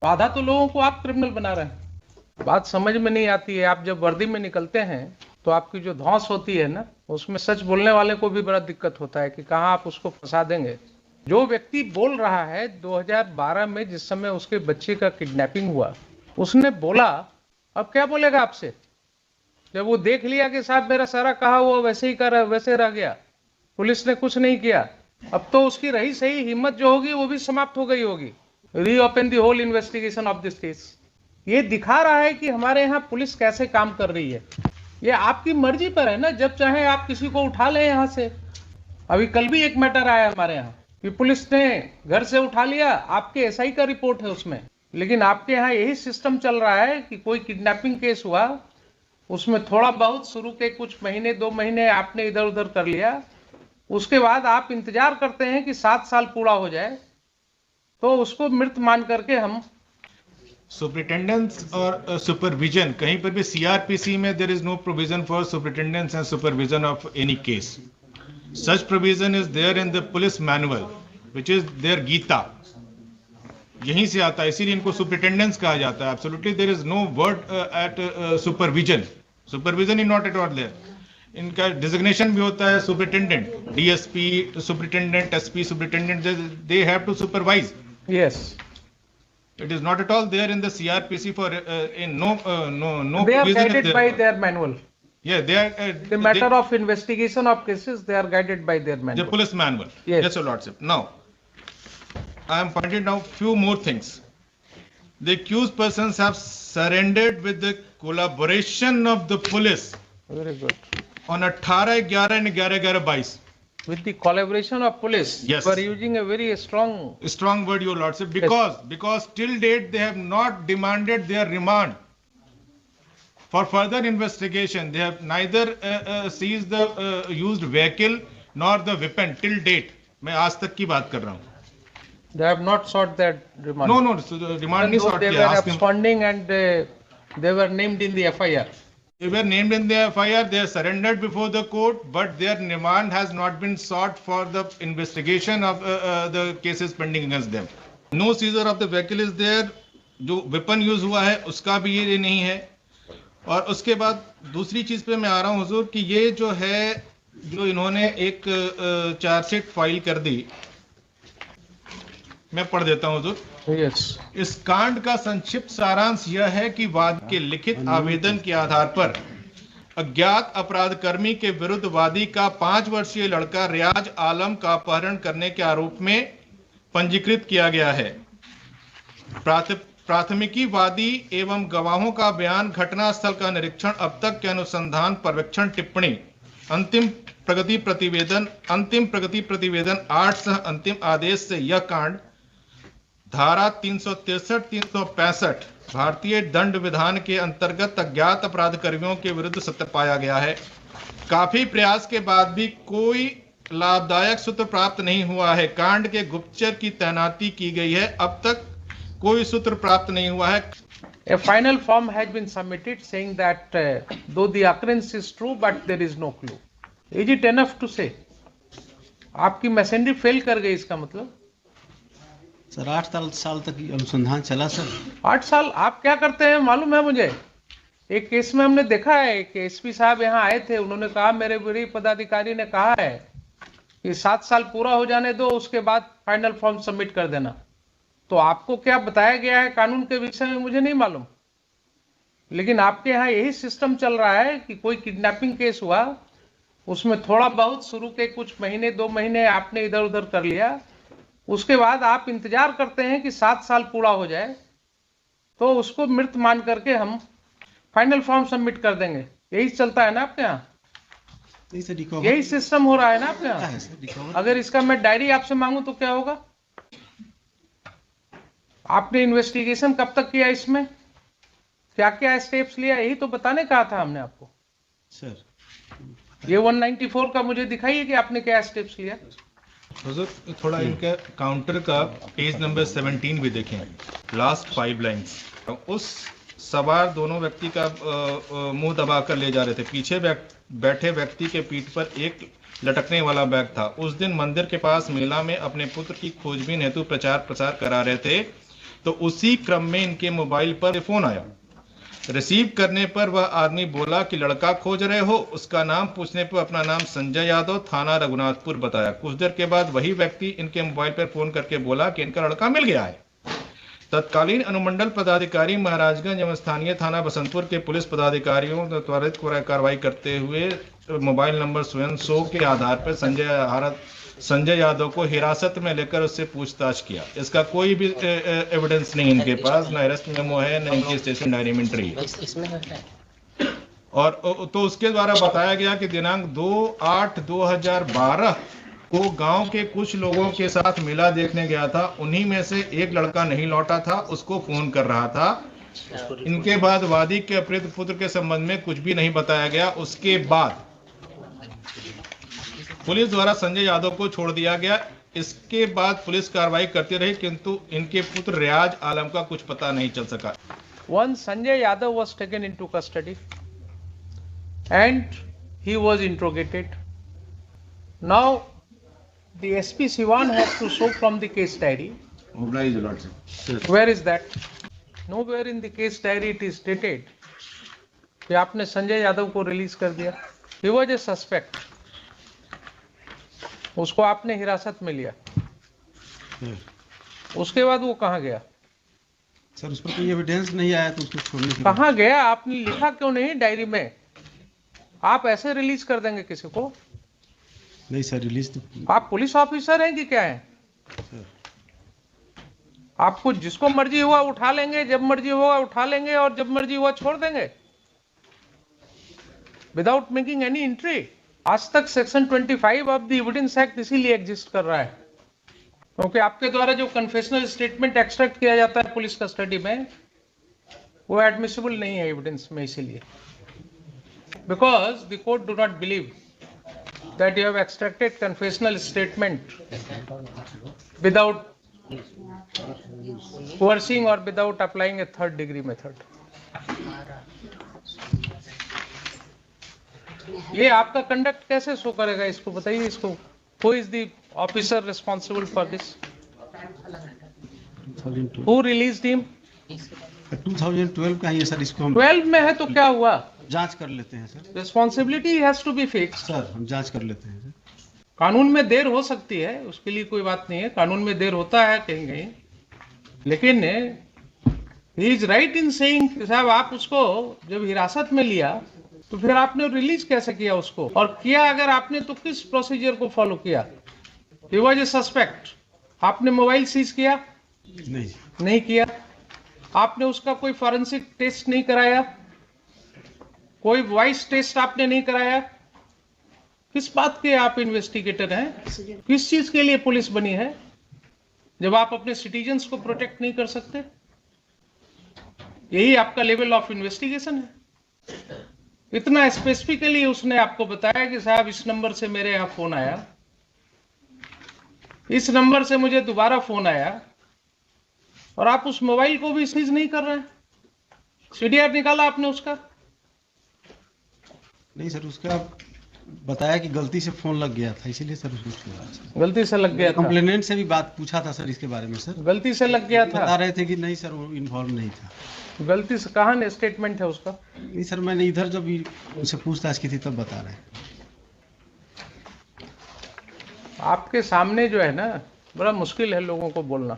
आधा तो लोगों को आप क्रिमिनल बना रहे हैं। बात समझ में नहीं आती है। आप जब वर्दी में निकलते हैं तो आपकी जो धौंस होती है ना, उसमें सच बोलने वाले को भी बड़ा दिक्कत होता है कि कहाँ आप उसको फंसा देंगे। जो व्यक्ति बोल रहा है 2012 में जिस समय उसके बच्चे का किडनैपिंग हुआ, उसने बोला, अब क्या बोलेगा आपसे? जब वो देख लिया कि साहब मेरा सारा कहा हुआ वैसे ही कर वैसे रह गया, पुलिस ने कुछ नहीं किया, अब तो उसकी रही सही हिम्मत जो होगी वो भी समाप्त हो गई होगी। Reopen the whole investigation of this case. ये दिखा रहा है कि हमारे यहाँ पुलिस कैसे काम कर रही है। ये आपकी मर्जी पर है ना, जब चाहे आप किसी को उठा लें यहाँ से। अभी कल भी एक मैटर आया हमारे यहाँ कि पुलिस ने घर से उठा लिया, आपके एसआई का रिपोर्ट है उसमें। लेकिन आपके यहाँ यही सिस्टम चल रहा है कि कोई किडनैपिंग केस हुआ, उसमें थोड़ा बहुत शुरू के कुछ महीने 2 महीने आपने इधर उधर कर लिया, उसके बाद आप इंतजार करते हैं कि 7 साल पूरा हो जाए तो उसको मृत मान करके हम सुपरिटेंडेंस और सुपरविजन, कहीं पर भी सीआरपीसी में there is no provision for superintendence and supervision of any case. Such provision is there in the police manual which is there Gita. यहीं से आता है, इसीलिए इनको सुपरिटेंडेंस कहा जाता है. Absolutely there is no word at supervision. Supervision is not at all there. इनका डिजिग्नेशन भी होता है superintendent, DSP superintendent, SP superintendent, they have to supervise. Yes, It is not at all there in the CRPC for in no they are provision is guided there. by their manual. Yeah, they are The matter of investigation of cases, they are guided by their the manual. police manual. Yes. Yes, Your Lordship. Now, I am pointing out few more things. The accused persons have surrendered with the collaboration of the police Very good. on 18/11/11/22. With the collaboration of police, Yes. you are using a very strong. Strong word, Your Lordship, because till date they have not demanded their remand for further investigation. They have neither seized the used vehicle nor the weapon till date. मैं आज तक की बात कर रहा हूँ. They have not sought that remand. No, so the remand Even नहीं though sought they किया. were Ask him. absconding and they were named in the FIR. They were named in the FIR. They are surrendered before the court, but their remand has not been sought for the investigation of the cases pending against them. No seizure of the vehicle is there. जो weapon use हुआ है उसका भी ये नहीं है. और उसके बाद दूसरी चीज पे मैं आ रहा हूँ हुजूर कि ये जो है, जो इन्होंने एक चार्जशीट फाइल कर दी, मैं पढ़ देता हूँ हुजूर. Yes. इस कांड का संक्षिप्त सारांश यह है कि वादी के लिखित आवेदन के आधार पर अज्ञात अपराधकर्मी के विरुद्ध वादी का 5 वर्षीय लड़का रियाज आलम का अपहरण करने के आरोप में पंजीकृत किया गया है. प्राथमिकी वादी एवं गवाहों का बयान, घटनास्थल का निरीक्षण, अब तक के अनुसंधान, पर्यवेक्षण, टिप्पणी, अंतिम प्रगति प्रतिवेदन 8 सह अंतिम आदेश से यह कांड धारा 363-365 भारतीय दंड विधान के अंतर्गत अज्ञात अपराधकर्मियों के विरुद्ध सत्य पाया गया है. काफी प्रयास के बाद भी कोई लाभदायक सूत्र प्राप्त नहीं हुआ है. कांड के गुप्तचर की तैनाती की गई है, अब तक कोई सूत्र प्राप्त नहीं हुआ है. A final form has been submitted saying that though the occurrence is true but there is no clue. Is it enough to say? आपकी मशीनरी फेल कर गई, इसका मतलब? सर 8 साल तक अनुसंधान चला सर. 8 साल आप क्या करते हैं मालूम है मुझे? एक केस में हमने देखा है कि एसपी साहब यहाँ आए थे, उन्होंने कहा, मेरे वरीय पदाधिकारी ने कहा है कि 7 साल पूरा हो जाने दो, उसके बाद फाइनल फॉर्म सबमिट कर देना. तो आपको क्या बताया गया है कानून के विषय में मुझे नहीं मालूम, लेकिन आपके यहाँ यही सिस्टम चल रहा है कि कोई किडनैपिंग केस हुआ, उसमें थोड़ा बहुत शुरू के कुछ महीने 2 महीने आपने इधर उधर कर लिया, उसके बाद आप इंतजार करते हैं कि 7 साल पूरा हो जाए तो उसको मृत मान करके हम फाइनल फॉर्म सबमिट कर देंगे. यही चलता है ना आपके यहाँ? यही सिस्टम हो रहा है ना आपके यहाँ? अगर इसका मैं डायरी आपसे मांगू तो क्या होगा? आपने इन्वेस्टिगेशन कब तक किया, इसमें क्या क्या स्टेप्स लिया, यही तो बताने कहा था हमने आपको सर. ये 194 का मुझे दिखाइए कि आपने क्या स्टेप्स लिया. हुजूर थोड़ा इनका काउंटर का पेज नंबर 17 भी देखें, लास्ट 5 लाइंस. उस सवार दोनों व्यक्ति का मुंह दबा कर ले जा रहे थे. पीछे बैठे व्यक्ति के पीठ पर एक लटकने वाला बैग था. उस दिन मंदिर के पास मेला में अपने पुत्र की खोजबीन हेतु प्रचार प्रसार करा रहे थे तो उसी क्रम में इनके मोबाइल पर फोन आया। रिसीव करने पर वह आदमी बोला कि लड़का खोज रहे हो। उसका नाम पूछने पर अपना नाम संजय यादव, थाना रघुनाथपुर बताया। कुछ देर के बाद वही व्यक्ति इनके मोबाइल पर फोन करके बोला कि इनका लड़का मिल गया है। तत्कालीन अनुमंडल पदाधिकारी महाराजगंज एवं स्थानीय थाना बसंतपुर के पुलिस पदाधिकारियों ने त्वरित कार्रवाई करते हुए मोबाइल नंबर स्वयं 100 के आधार पर संजय यादव को हिरासत में लेकर उससे पूछताछ किया। इसका कोई भी एविडेंस नहीं इनके पास, न अरेस्ट मेमो है, न इनकी स्टेशन डायरी में एंट्री है। और तो उसके द्वारा बताया गया कि दिनांक 2/8/2012 को गांव के कुछ लोगों के साथ मेला देखने गया था। उन्हीं में से एक लड़का नहीं लौटा था, उसको फोन कर रहा था। इनके बाद वादी के अपहृत पुत्र के संबंध में कुछ भी नहीं बताया गया। उसके बाद पुलिस द्वारा संजय यादव को छोड़ दिया गया। इसके बाद पुलिस कार्रवाई करती रही, किंतु इनके पुत्र रियाज आलम का कुछ पता नहीं चल सका। Once Sanjay Yadav was taken into custody and he was interrogated. Now the SP Siwan has to show from the case diary. Where is that? Nowhere in the case diary it is stated कि आपने संजय यादव को release कर दिया। He was a suspect. उसको आपने हिरासत में लिया। उसके बाद वो कहाँ गया? सर उस पर कोई एविडेंस नहीं आया तो उसको छोड़ने के कहाँ गया? आपने लिखा क्यों नहीं डायरी में? आप ऐसे रिलीज कर देंगे किसी को? नहीं सर, रिलीज तो आप पुलिस ऑफिसर हैं कि क्या हैं? आपको जिसको मर्जी हुआ उठा लेंगे, जब मर्जी होगा उठा लेंगे और जब मर्जी हुआ छोड़ देंगे विदाउट मेकिंग एनी एंट्री। आज तक section 25 of the evidence act इसीलिए एग्जिस्ट कर रहा है क्योंकि आपके द्वारा जो कन्फेशनल स्टेटमेंट एक्सट्रैक्ट किया जाता है पुलिस कस्टडी में वो एडमिसिबल नहीं है एविडेंस में, इसीलिए because the court do not believe that you have extracted confessional statement without coercing or without applying a third degree method. ये आपका कंडक्ट कैसे शो करेगा? इसको बताइए। इसको who is the officer responsible for this? Who released him? 2012 का ही है sir. इसको हम 12 में है तो क्या हुआ? जांच कर लेते हैं sir. Responsibility has to be fixed. Sir हम जांच कर लेते हैं सर। कानून में देर हो सकती है, उसके लिए कोई बात नहीं है। कानून में देर होता है कहीं कहीं, लेकिन he is right in saying साहब आप उसको जब हिरासत में लिया तो फिर आपने रिलीज कैसे किया उसको? और किया अगर आपने तो किस प्रोसीजर को फॉलो किया? He was a suspect. आपने मोबाइल सीज किया? नहीं किया। आपने उसका कोई फॉरेंसिक टेस्ट नहीं कराया? कोई वॉइस टेस्ट आपने नहीं कराया? किस बात के आप इन्वेस्टिगेटर हैं? किस चीज के लिए पुलिस बनी है जब आप अपने सिटीजन्स को प्रोटेक्ट नहीं कर सकते? यही आपका लेवल ऑफ इन्वेस्टिगेशन है। इतना स्पेसिफिकली उसने आपको बताया कि साहब इस नंबर से मेरे यहाँ फोन आया, इस नंबर से मुझे दोबारा फोन आया, और आप उस मोबाइल को भी सीज नहीं कर रहे हैं। सीडीआर निकाला आपने उसका? नहीं सर, उसका बताया कि गलती से फोन लग गया था, इसीलिए सर उसको गलती से लग गया था। कंप्लेनेंट से भी बात पूछा था सर इसके बारे में। सर गलती से लग गया था, बता रहे थे कि नहीं सर वो इन्वॉल्व नहीं था। गलती से कहाँ ने स्टेटमेंट है उसका? नहीं सर, मैंने इधर जब उनसे पूछताछ की थी तब बता रहे हैं। आपके सामने जो है ना, बड़ा मुश्किल है लोगों को बोलना।